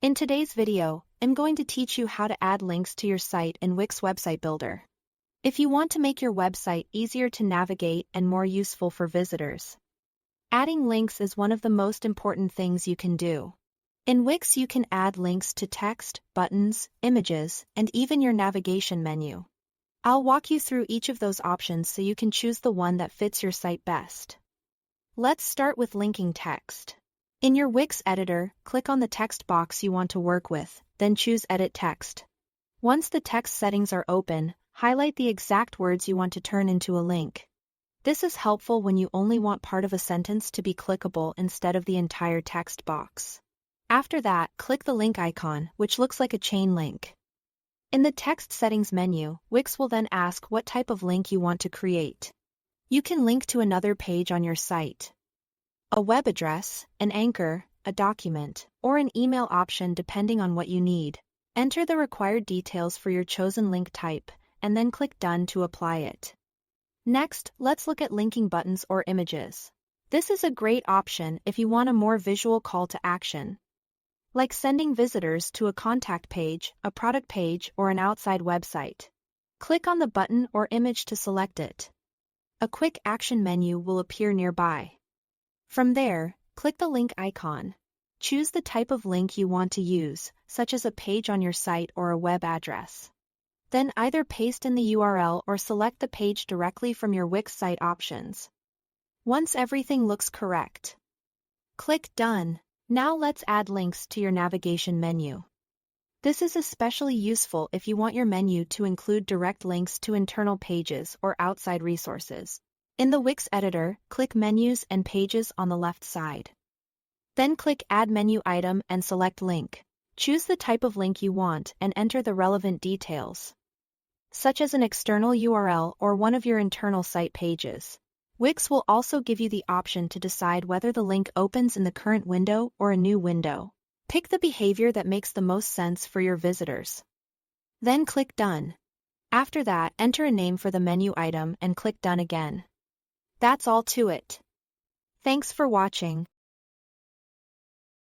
In today's video, I'm going to teach you how to add links to your site in Wix Website Builder. If you want to make your website easier to navigate and more useful for visitors, adding links is one of the most important things you can do. In Wix you can add links to text, buttons, images, and even your navigation menu. I'll walk you through each of those options so you can choose the one that fits your site best. Let's start with linking text. In your Wix editor, click on the text box you want to work with, then choose Edit Text. Once the text settings are open, highlight the exact words you want to turn into a link. This is helpful when you only want part of a sentence to be clickable instead of the entire text box. After that, click the link icon, which looks like a chain link. In the text settings menu, Wix will then ask what type of link you want to create. You can link to another page on your site, a web address, an anchor, a document, or an email option depending on what you need. Enter the required details for your chosen link type, and then click Done to apply it. Next, let's look at linking buttons or images. This is a great option if you want a more visual call to action, like sending visitors to a contact page, a product page, or an outside website. Click on the button or image to select it. A quick action menu will appear nearby. From there, click the link icon. Choose the type of link you want to use, such as a page on your site or a web address. Then either paste in the URL or select the page directly from your Wix site options. Once everything looks correct, click Done. Now let's add links to your navigation menu. This is especially useful if you want your menu to include direct links to internal pages or outside resources. In the Wix editor, click Menus and Pages on the left side. Then click Add Menu Item and select Link. Choose the type of link you want and enter the relevant details, such as an external URL or one of your internal site pages. Wix will also give you the option to decide whether the link opens in the current window or a new window. Pick the behavior that makes the most sense for your visitors. Then click Done. After that, enter a name for the menu item and click Done again. That's all to it. Thanks for watching.